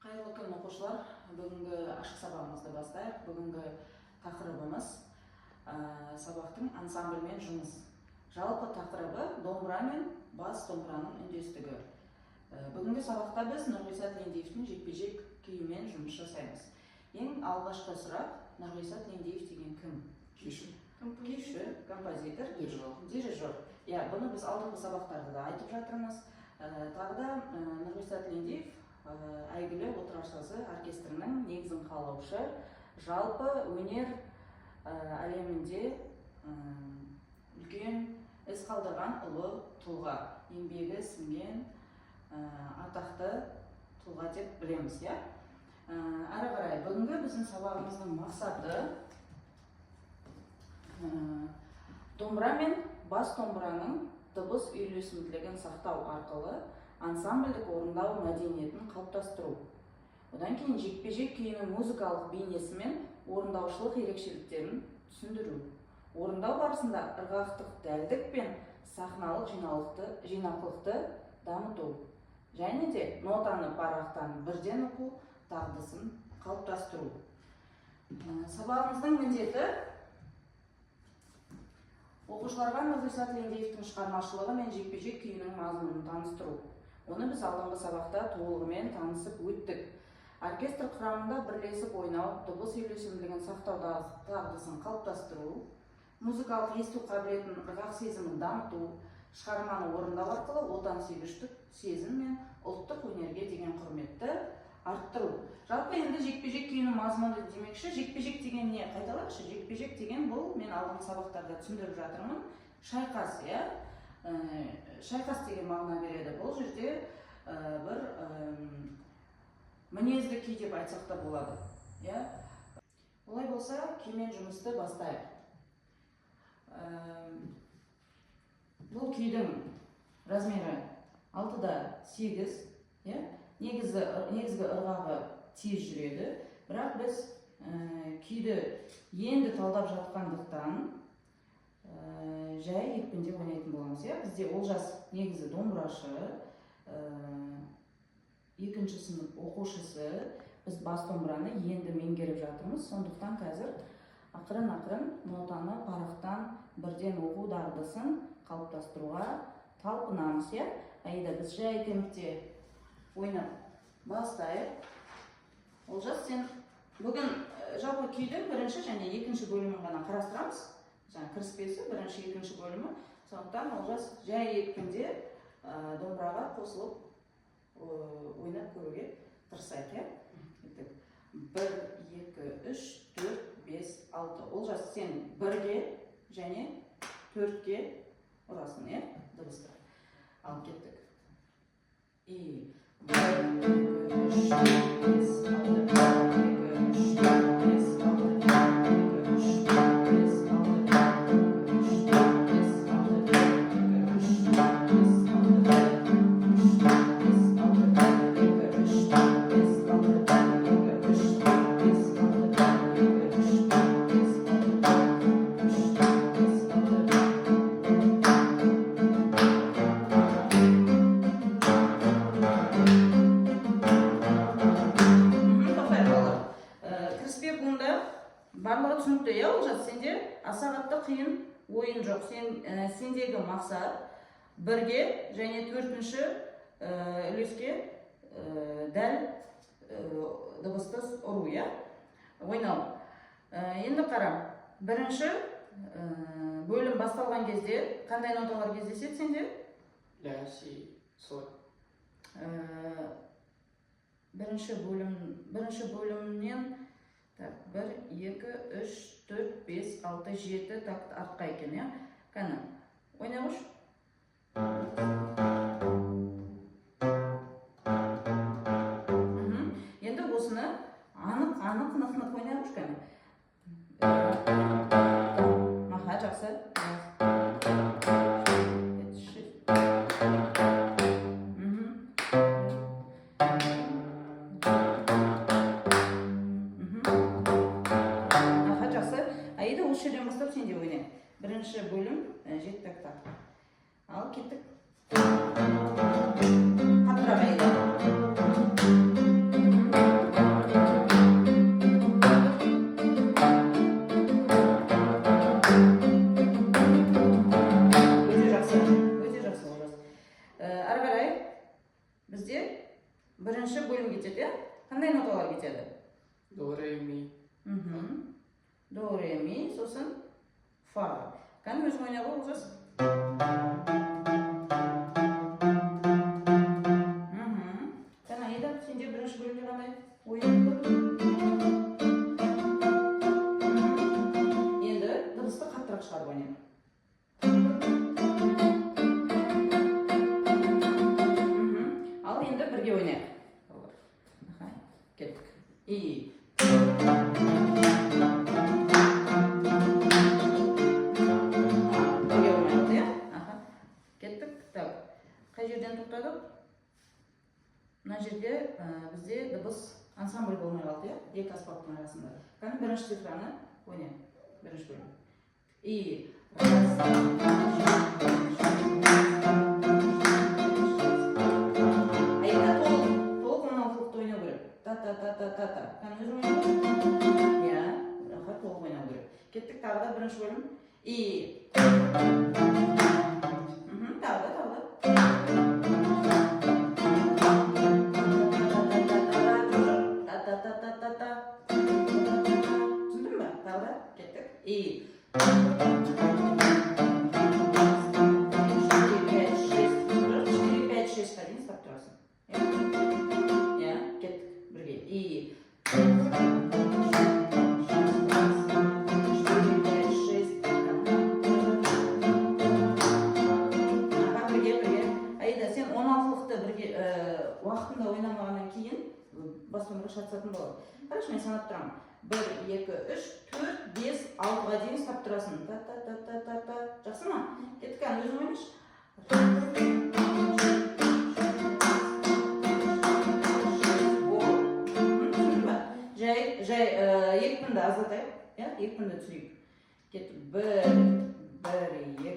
Қайырлы күн оқушылар. Бүгінгі ашық сабағымызды бастайық. Бүгінгі тақырыбымыз сабақтың ансамбльмен жұмыс. Жалпы тақырыбы домбыра мен бас домбыраның үндестігі. Бүгінгі сабақта біз Нұрғиса Тілендиевтің жекпе-жек күйімен жұмыс жасаймыз. Ең алғашқы сұрақ: Нұрғиса Тілендиев деген кім? Күйші, композитор, дирижер. Бұны біз алдыңғы сабақтарда да айтып жатырмыз. Тағы да Нұрғиса Тілендиев әйгілі отырарсазы оркестрінің негізін қалаушы, жалпы өнер әлемінде үлкен із қалдырған ұлы тұлға, еңбегі сіңген атақты тұлға деп білеміз. Әрі қарай бүгінгі біздің сабағымыздың мақсаты домбыра мен бас домбыраның дыбыс үйлесімділігін сақтау арқылы ансамбльдік орындау мәдениетін қалыптастыру. Одан кейін жекпе-жек күйінің музыкалық бейнесі мен орындаушылық ерекшеліктерін түсіндіру. Орындау барысында ырғақтық дәлдік пен сахналық жинақылықты дамыту. Және де нотаны парақтан бірден оқу дағдысын қалыптастыру. Сабағымыздың міндеті оқушыларға Нұрғиса Тілендиевтің шығармашылығы мен жекпе-жек күйінің мазмұнын таныстыру. Оны біз алдыңғы сабақта толығымен танысып өттік. Оркестр құрамында бірлесіп ойнау, дыбыс үйлесімділігін сақтау дағдысын қалыптастыру, музыкалық есту қабілетін, ырғақ сезімін дамыту, шығарманы орындау арқылы отансүйгіштік сезім мен ұлттық өнерге деген құрметті арттыру. Жалпы енді жекпе-жек күйінің мазмұны демекші, жекпе-жек деген не? Қайталайықшы, жекпе-жек деген бұл, мен алдыңғы сабақтарда түсіндіріп жатырмын, шайқас, шайқас деген мағына береді. Бұл жерде бір мінезді күй деп айтсақ та болады. Олай болса, күймен жұмысты бастайық. Бұл күйдің размері 6-8, негізгі ырғағы тез жүреді, бірақ біз күйді енді талдап жатқандықтан жай екпінде ойнайтын боламыз. Бізде Олжас негізі домбырашы, екінші сынып оқушысы, біз бас домбыраны енді меңгеріп жатырмыз. Сондықтан қазір ақырын-ақырын нотаны парақтан бірден оқу дағдысын қалыптастыруға талпынамыз. Айда біз жай екпенде ойнап бастайық. Олжас, сен бүгін жалпы күйдің бірінші және екінші бөлімін ғана қарастырамыз. Кіріспесі бірінші, екінші бөлімі. Сондықтан Олжас жай екпенде домбыраға қосылып ойнап көруге тырысайық. 1, 2, 3, 4, 5, 6. Олжас, сен 1-ге және 4-ге ұрасың, дыбысты. Ал кеттік. 1, 2, 3, 4, 5, 6. Барлығы түсінікті, Олжас, сенде аса қатты қиын ойын жоқ. Сендегі мақсат 1-ге және 4-ші үлеске дәл дыбысты ұру, ойнау. Енді қара, 1-ші бөлім басталған кезде қандай ноталар кездеседі сенде? Ля, си, соль. 1-ші бөлімнен 1, 2, 3, 4, 5, 6, 7 такт артқа екен, Кәні, ойнағыш. Енді осыны анық ойнағыш, Кәні. Маха, жақсы. Жерден бастап сенде ойна. 1-ші бөлім 7 такта. Ал кеттік. Қаттырақ айда. birinchi bo'lim ketadi, ya? Qanday notalar ketadi? Do, re, mi. Do, re, mi, so'sin fa. Qani o'zing o'ynab o'qiz. Qani ayda, senga birinchi bo'limga qanday o'ynab endi dibisni qattiq chiqarib o'ynayman. Al endi birga o'ynaylik. Ketdik. Birga o'ynaylik, ya? Ketdik. Tak. Qay yerdan to'xtadik? Mana yerda bizda dibis ansambl bo'lmay qoldi, ya? Ikki asbobning orasida. Qani birinchi sifrani o'ynaylik. Birinchi bo'lim. Ta. Qani o'zing o'ynab. Ya, rahat to'g'ri o'ynab ko'ring. Ketdik tag'da birinchi bo'lim. Tag'da. Ta. Tushundingmi? Tag'da ketdik. 4-5-6 qadin istab turasan. Ya, ketdik birga. Vaqtında oynamagandan keyin basmaga shatsatın bo'ladi. Qarash, men sanab turaman. 1 2 3 4 5 6 ga дейін istab turasan. Ta. Yaxshimi? Ketdik, qani o'zing o'ynash. Jay ekpinda azlataylik, ya? Ekpinda tushirib. Ketdik. 1 2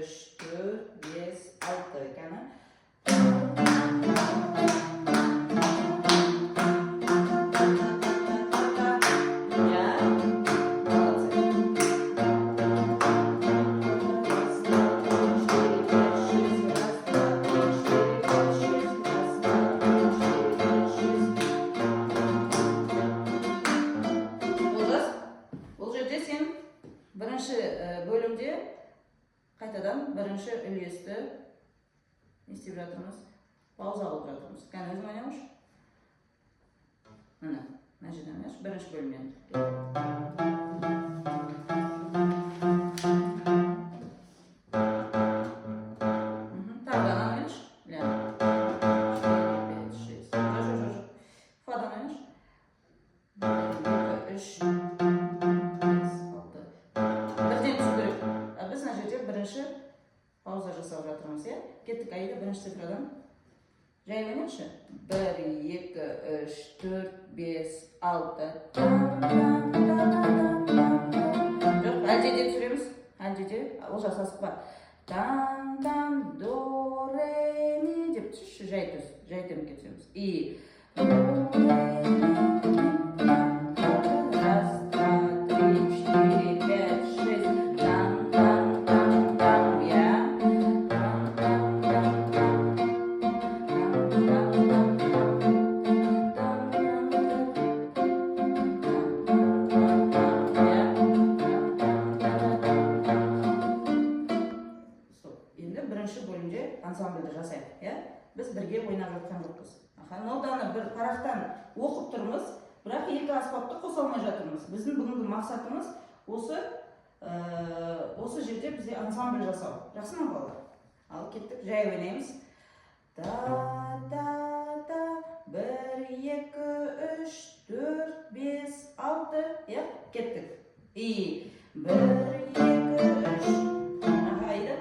3 4 5 6 qani. Birinchi bo'limda qaytadan birinchi ilyesni istib yuramiz. Pauza olib turamiz. Qani o'zim o'ynaymiz? Mana, najidan yosh birinchi bo'limdan. Tag'dan o'ynash. Ya. 4 5 6. Fadan o'ynash. 1 2 3 birinchi pauza jasab o'tiramiz, ya? Ketdik, ayda birinchi sifradan. Jay o'ynaychi. 1 2 3 4 5 6. Yo'q, aljeda tushiramiz. Aljeda, o'sha asosib bor. Tan do re mi deb tush, jaydan ketamiz. Birinchi bo'limda ansamblda jasaylik, ya? Biz birga o'ynab yotgan yo'qmiz. Notani bir tarafdan o'qib turamiz, biroq ikki asbobni qo'sa olmay turamiz. Bizning bugungi maqsadimiz o'sha yerda bizga ansambl jasab. Yaxshimi bolalar? Al ketdik, jay o'ynaymiz. Ta 1 2 3 4 5 6, ya? Ketdik. 1 2 3 haydi.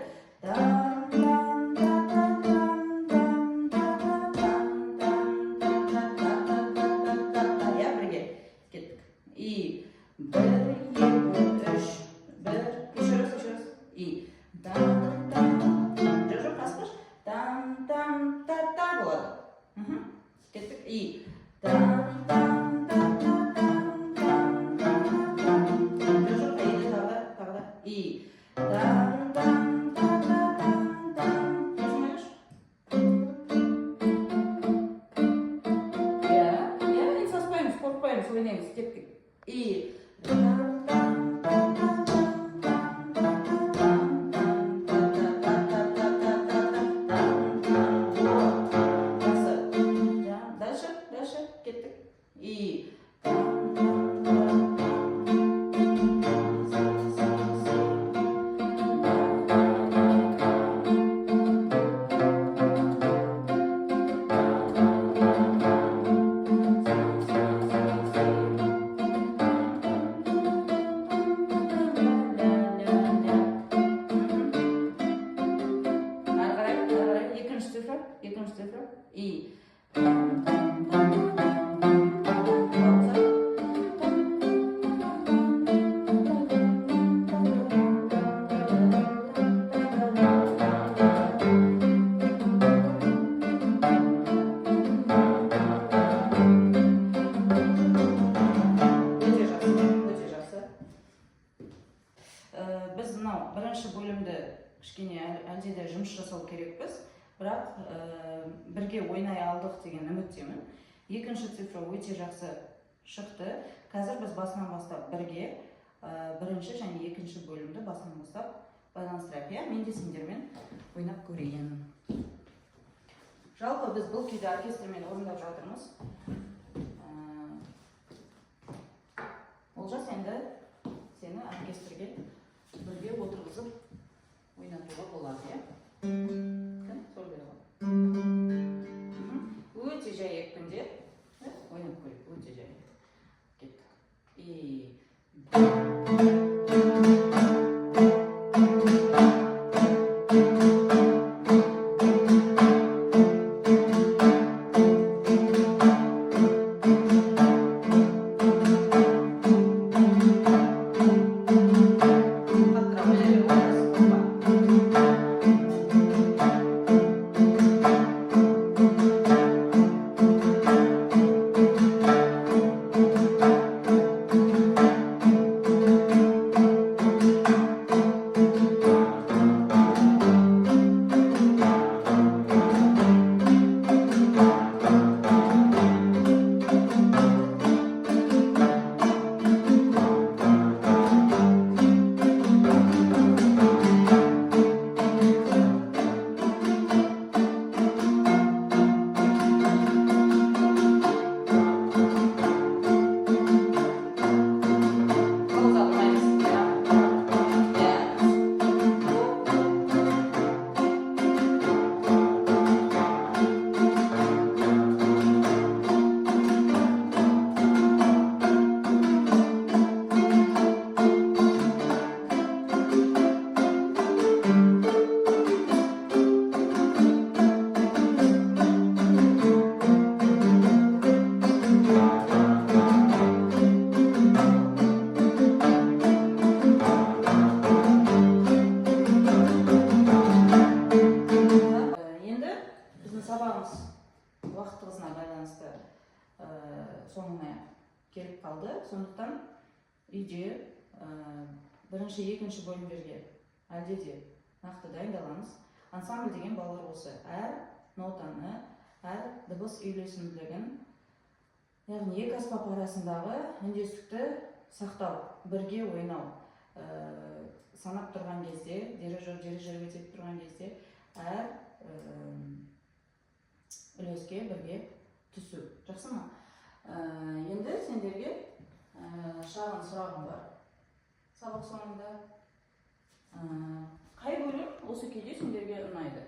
ойнаймыз. Кеттік. И дальше кеттік. И екінші цифра. И біз мынау бірінші бөлімді кішкене әлде де жұмыс жасау керекпіз, бірақ бірге ойнай алдық деген үміттемін. Екінші цифра өте жақсы шықты. Қазір біз басынан бастап бірге бірінші және екінші бөлімді басынан бастап байланыстырайық. Мен де сендермен ойнап көрейін. Жалпы біз бұл күйді оркестрмен орындап жатырмыз. Олжас, енді сені оркестрге бірге отырғызып ойнатуға болады, сол береді. Өте жай екпінде ойнап көрейік, өте жай. Кеттік. И уақытығызына байланысты соңына келіп қалды. Сондықтан үйде бірінші, екінші бөлімдерге әлде де нақты дайындаламыз. Ансамбль деген балалар осы. Әр нотаны, әр дыбыс үйлесімділігін, яғни екі аспап арасындағы үндестікті сақтау, бірге ойнау. Санап тұрған кезде, дирижер өтеп тұрған кезде әр үлеске бірге түсу. Жақсы ма? Енді сендерге шағын сұрағым бар. Сабақ соңында қай бөлім осы күйде сендерге ұнайды?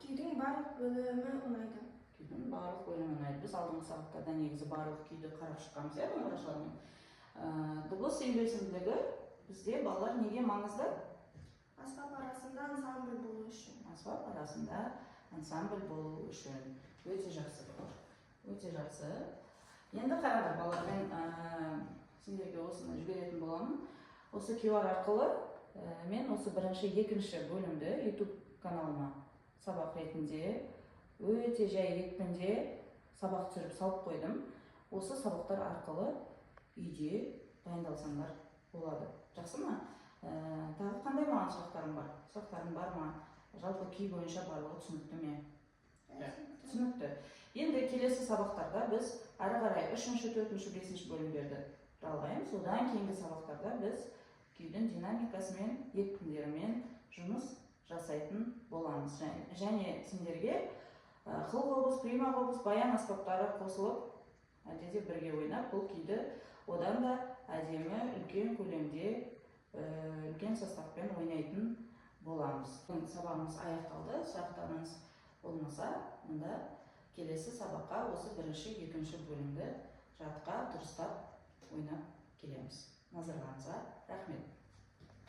Күйдің барлық бөлімі ұнайды. Күйдің барлық бөлімі ұнайды. Біз алдыңғы сабақтарда негізі барлық күйді қарап шыққанбыз, домбырашылармен. Дыбыс үйлесімділігі бізде балалар неге маңызды? Аспап арасында ансамбль болу үшін. Аспап арасында ансамбль болу үшін. Өте жақсы балалар. Өте жақсы. Енді қараңдар балалар, мен сендерге осыны жіберетін боламын. Осы QR арқылы мен осы бірінші, екінші бөлімді YouTube каналыма сабақ ретінде өте жай екпінде сабақ түсіріп салып қойдым. Осы сабақтар арқылы үйде дайындалсаңдар болады. Жақсы ма? Тағы қандай маған сұрақтарың бар? Сұрақтарың бар ма? Жалпы күй бойынша барлығы түсінікті ме? Түсінікті. Енді келесі сабақтарда біз ары қарай 3-ші, 4-ші, 5-ші бөлімдерді жалғаймыз. Одан кейінгі сабақтарда біз күйдің динамикасымен, екпіндерімен жұмыс жасайтын боламыз. Және сендерге қыл қобыз, прima қобыз, баян аспаптары қосылып, әдеде бірге ойнап, бұл күйді одан да әдемі, үлкен көлемде, үлкен составпен ойнайтын боламыз. Сабағымыз аяқталды. Сұрақтарыңыз болмаса, онда келесі сабаққа осы 1-ші, 2-ші бөлімді жатқа дұрыстап ойнап келеміз. Назарларыңызға рахмет.